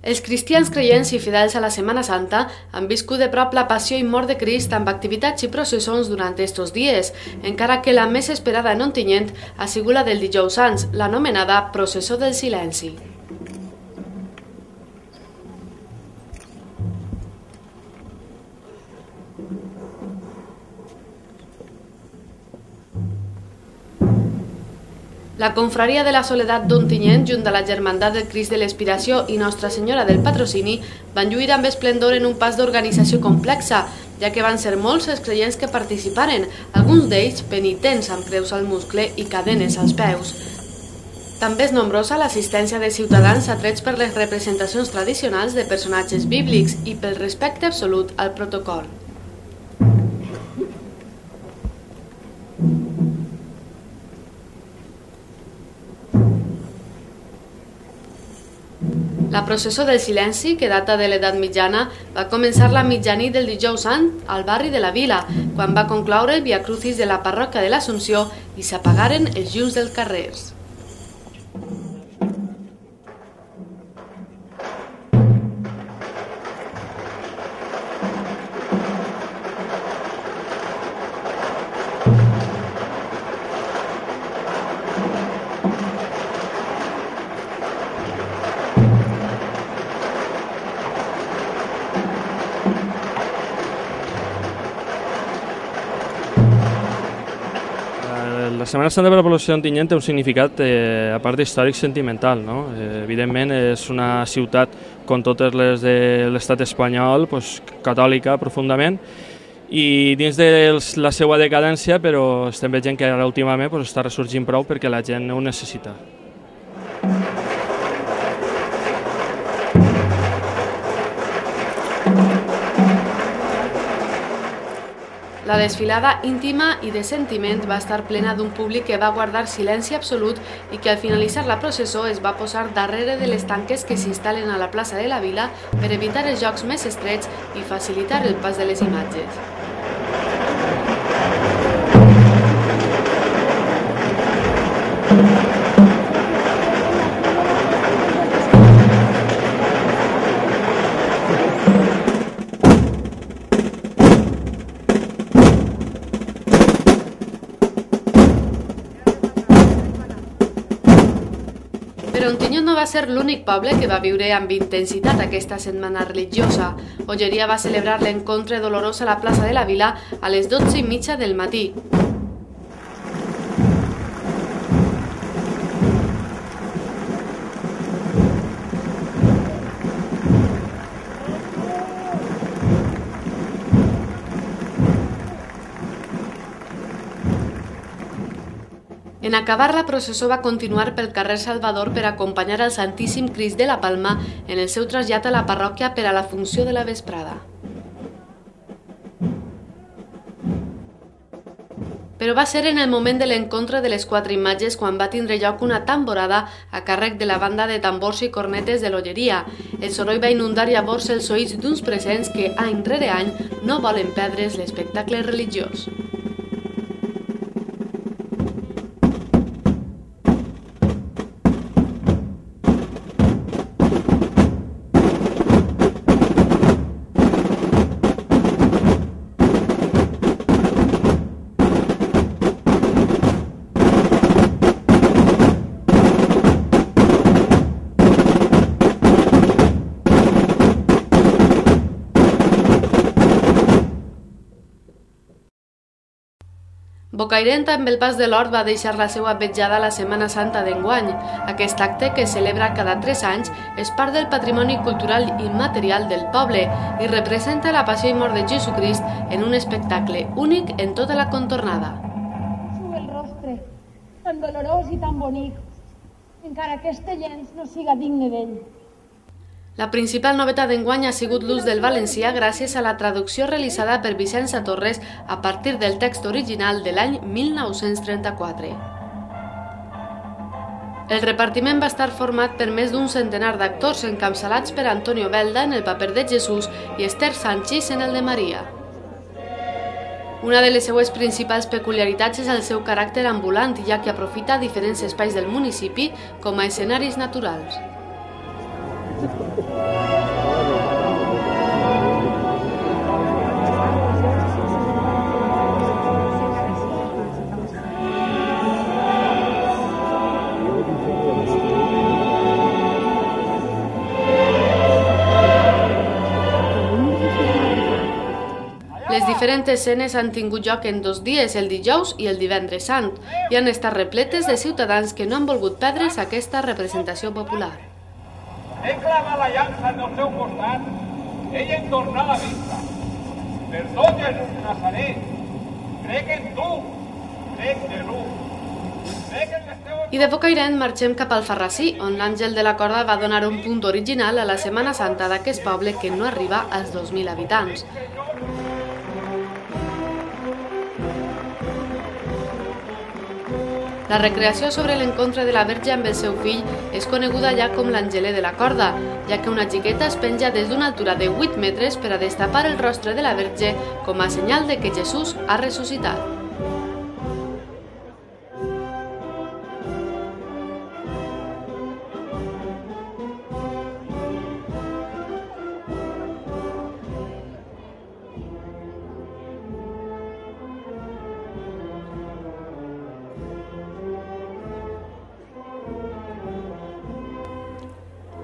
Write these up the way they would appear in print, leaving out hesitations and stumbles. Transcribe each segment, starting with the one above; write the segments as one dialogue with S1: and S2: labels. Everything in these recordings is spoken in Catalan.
S1: Els cristians creients i fidels a la Setmana Santa han viscut de prop la passió i mort de Crist amb activitats i processons durant estos dies, encara que la més esperada en Ontinyent ha sigut la del Dijous Sants, l'anomenada Processó del Silenci. La Confraria de la Soledat d'Ontinyent, junt a la Germandat del Crist de l'Expiració i Nostra Senyora del Patrocini, van lluir amb esplendor en un pas d'organització complexa, ja que van ser molts els creients que participaren, alguns d'ells penitents amb creus al muscle i cadenes als peus. També és nombrosa l'assistència de ciutadans atrets per les representacions tradicionals de personatges bíblics i pel respecte absolut al protocol. La processó del silenci, que data de l'edat mitjana, va començar la mitjanit del Dijous Sant al barri de la Vila, quan va concloure el Via Crucis de la parròquia de l'Assumpció i s'apagaren els llums dels carrers.
S2: La Setmana Santa per la població d'Ontinyent té un significat, a part històric, sentimental. Evidentment, és una ciutat, com totes les de l'estat espanyol, catòlica profundament, i dins de la seva decadència, però estem veient que ara últimament està ressorgint prou perquè la gent ho necessita.
S1: La desfilada íntima i de sentiment va estar plena d'un públic que va guardar silenci absolut i que al finalitzar la processó es va posar darrere de les tanques que s'instal·len a la plaça de la Vila per evitar els jocs més estrets i facilitar el pas de les imatges. Però Ontinyent no va ser l'únic poble que va viure amb intensitat aquesta setmana religiosa. Olleria va celebrar l'encontre dolorós a la plaça de la Vila a les 12:30 del matí. En acabar la processó va continuar pel carrer Salvador per acompanyar al Santíssim Crist de la Palma en el seu trasllat a la parròquia per a la funció de la vesprada. Però va ser en el moment de l'encontre de les 4 imatges quan va tindre lloc una tamborada a càrrec de la banda de tambors i cornetes de l'Olleria. El soroll va inundar llavors els oïts d'uns presents que, any rere any, no volen perdre's l'espectacle religiós. Bocairent amb el pas de l'Hort va deixar la seva vetjada a la Setmana Santa d'enguany. Aquest acte, que es celebra cada 3 anys, és part del patrimoni cultural immaterial del poble i representa la passió i mort de Jesucrist en un espectacle únic en tota la contornada.
S3: El rostre, tan dolorós i tan bonic, encara que este llenç no siga digne d'ell.
S1: La principal novetat d'enguany ha sigut l'ús del valencià gràcies a la traducció realitzada per Vicenç Torres a partir del text original de l'any 1934. El repartiment va estar format per més d'un centenar d'actors encapçalats per Antonio Belda en el paper de Jesús i Esther Sanchis en el de Maria. Una de les seues principals peculiaritats és el seu caràcter ambulant, ja que aprofita diferents espais del municipi com a escenaris naturals. Diferents escenes han tingut lloc en 2 dies, el dijous i el divendres sant, i han estat repletes de ciutadans que no han volgut perdre's aquesta representació popular.
S4: He clavat la llança en el seu costat, ell em tornà la vista. Perdó, Jesús Nazaré, crec en tu, crec en Jesús.
S1: I de Bocairent marxem cap al Alfarrasí, on l'Àngel de la Corda va donar un punt original a la Setmana Santa d'aquest poble que no arriba als 2.000 habitants. La recreació sobre l'encontre de la Verge amb el seu fill és coneguda ja com l'Angeler de la Corda, ja que una xiqueta es penja des d'una altura de 8 metres per a destapar el rostre de la Verge com a senyal de que Jesús ha ressuscitat.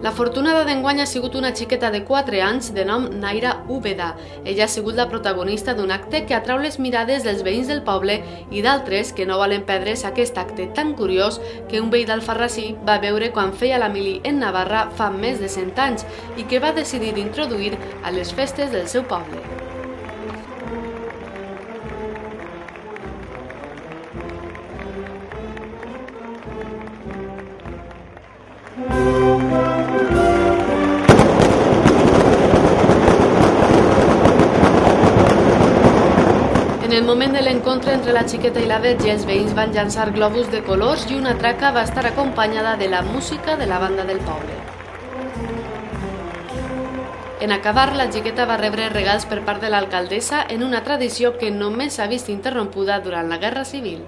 S1: La afortunada d'enguany ha sigut una xiqueta de 4 anys de nom Naira Úbeda. Ella ha sigut la protagonista d'un acte que atrau les mirades dels veïns del poble i d'altres que no volen perdre's aquest acte tan curiós que un veí d'Alfarrasí va veure quan feia la mili en Navarra fa més de 100 anys i que va decidir introduir a les festes del seu poble. En el moment de l'encontre entre la xiqueta i la Verge, els veïns van llançar globus de colors i una traca va estar acompanyada de la música de la banda del poble. En acabar, la xiqueta va rebre regals per part de l'alcaldessa en una tradició que només s'ha vist interrompuda durant la Guerra Civil.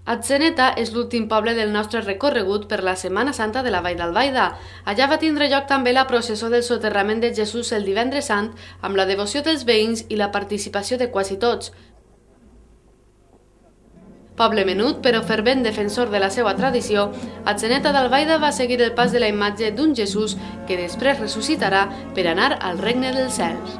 S1: Atzeneta és l'últim poble del nostre recorregut per la Setmana Santa de la Vall d'Albaida. Allà va tindre lloc també la processó del soterrament de Jesús el divendres sant, amb la devoció dels veïns i la participació de quasi tots. Poble menut, però fervent defensor de la seva tradició, Atzeneta d'Albaida va seguir el pas de la imatge d'un Jesús que després ressuscitarà per anar al regne dels cels.